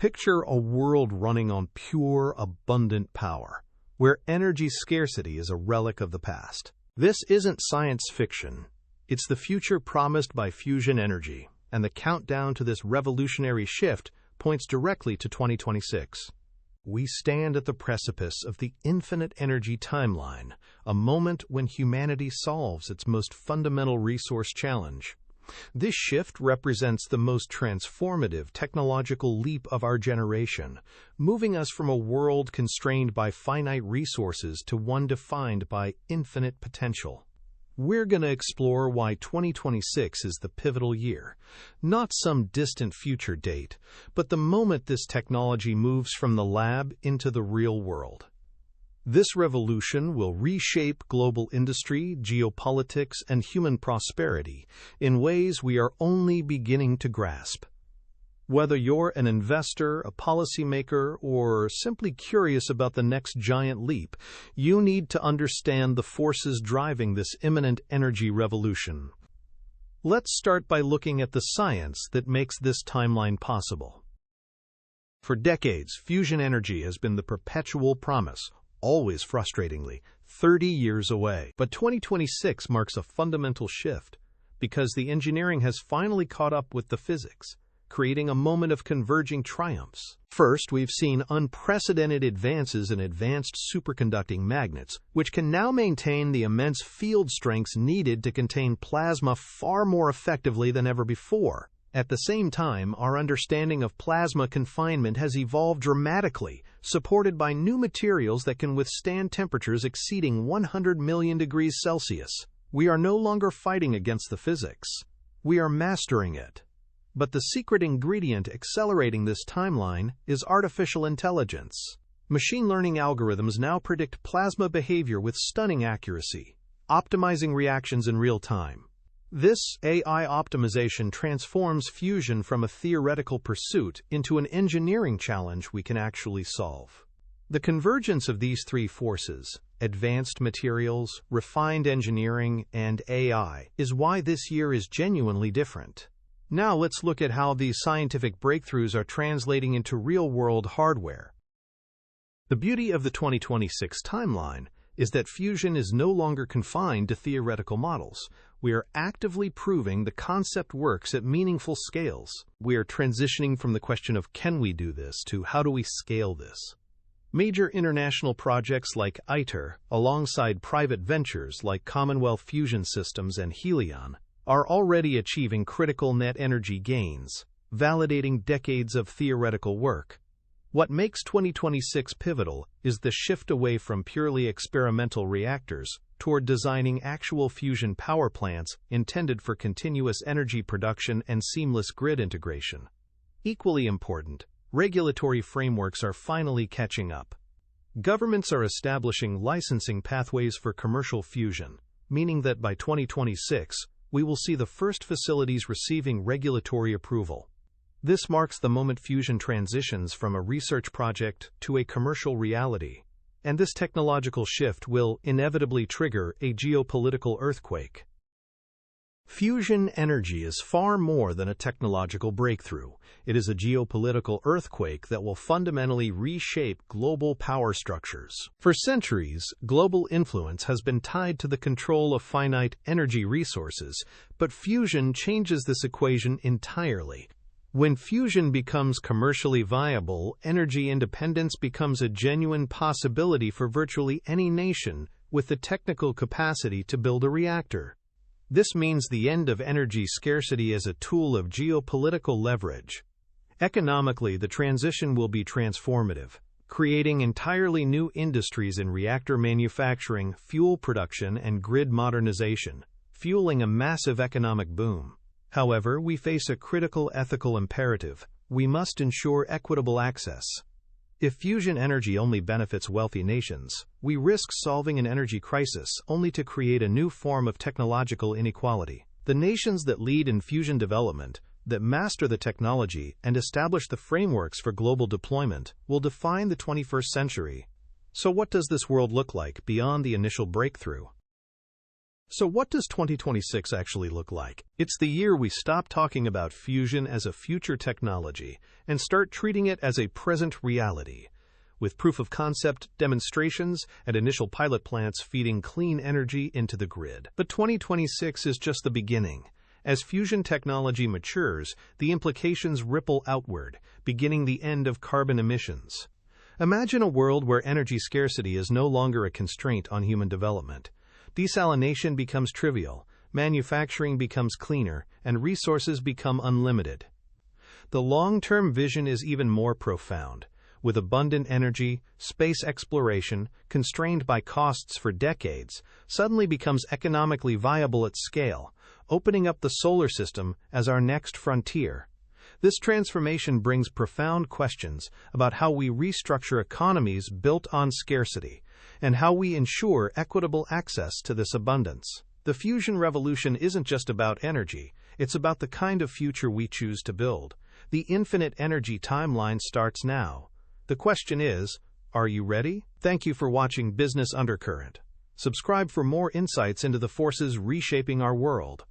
Picture a world running on pure, abundant power, where energy scarcity is a relic of the past. This isn't science fiction. It's the future promised by fusion energy, and the countdown to this revolutionary shift points directly to 2026. We stand at the precipice of the infinite energy timeline, a moment when humanity solves its most fundamental resource challenge. This shift represents the most transformative technological leap of our generation, moving us from a world constrained by finite resources to one defined by infinite potential. We're going to explore why 2026 is the pivotal year, not some distant future date, but the moment this technology moves from the lab into the real world. This revolution will reshape global industry, geopolitics, and human prosperity in ways we are only beginning to grasp. Whether you're an investor, a policymaker, or simply curious about the next giant leap, you need to understand the forces driving this imminent energy revolution. Let's start by looking at the science that makes this timeline possible. For decades, fusion energy has been the perpetual promise, always frustratingly, 30 years away. But 2026 marks a fundamental shift, because the engineering has finally caught up with the physics, creating a moment of converging triumphs. First, we've seen unprecedented advances in advanced superconducting magnets, which can now maintain the immense field strengths needed to contain plasma far more effectively than ever before. At the same time, our understanding of plasma confinement has evolved dramatically, supported by new materials that can withstand temperatures exceeding 100 million degrees Celsius. We are no longer fighting against the physics. We are mastering it. But the secret ingredient accelerating this timeline is artificial intelligence. Machine learning algorithms now predict plasma behavior with stunning accuracy, optimizing reactions in real time. This AI optimization transforms fusion from a theoretical pursuit into an engineering challenge we can actually solve. The convergence of these three forces, advanced materials, refined engineering, and AI, is why this year is genuinely different. Now let's look at how these scientific breakthroughs are translating into real-world hardware. The beauty of the 2026 timeline is that fusion is no longer confined to theoretical models. We are actively proving the concept works at meaningful scales. We are transitioning from the question of can we do this to how do we scale this. Major international projects like ITER, alongside private ventures like Commonwealth Fusion Systems and Helion, are already achieving critical net energy gains, validating decades of theoretical work. What makes 2026 pivotal is the shift away from purely experimental reactors toward designing actual fusion power plants intended for continuous energy production and seamless grid integration. Equally important, regulatory frameworks are finally catching up. Governments are establishing licensing pathways for commercial fusion, meaning that by 2026, we will see the first facilities receiving regulatory approval. This marks the moment fusion transitions from a research project to a commercial reality, and this technological shift will inevitably trigger a geopolitical earthquake. Fusion energy is far more than a technological breakthrough. It is a geopolitical earthquake that will fundamentally reshape global power structures. For centuries, global influence has been tied to the control of finite energy resources, but fusion changes this equation entirely. When fusion becomes commercially viable, energy independence becomes a genuine possibility for virtually any nation with the technical capacity to build a reactor. This means the end of energy scarcity as a tool of geopolitical leverage. Economically, the transition will be transformative, creating entirely new industries in reactor manufacturing, fuel production, and grid modernization, fueling a massive economic boom. However, we face a critical ethical imperative. We must ensure equitable access. If fusion energy only benefits wealthy nations, we risk solving an energy crisis only to create a new form of technological inequality. The nations that lead in fusion development, that master the technology and establish the frameworks for global deployment, will define the 21st century. So what does this world look like beyond the initial breakthrough? So what does 2026 actually look like? It's the year we stop talking about fusion as a future technology and start treating it as a present reality, with proof of concept demonstrations and initial pilot plants feeding clean energy into the grid. But 2026 is just the beginning. As fusion technology matures, the implications ripple outward, beginning the end of carbon emissions. Imagine a world where energy scarcity is no longer a constraint on human development. Desalination becomes trivial, manufacturing becomes cleaner, and resources become unlimited. The long-term vision is even more profound. With abundant energy, space exploration, constrained by costs for decades, suddenly becomes economically viable at scale, opening up the solar system as our next frontier. This transformation brings profound questions about how we restructure economies built on scarcity, and how we ensure equitable access to this abundance. The fusion revolution isn't just about energy, it's about the kind of future we choose to build. The infinite energy timeline starts now. The question is, are you ready? Thank you for watching Business Undercurrent. Subscribe for more insights into the forces reshaping our world.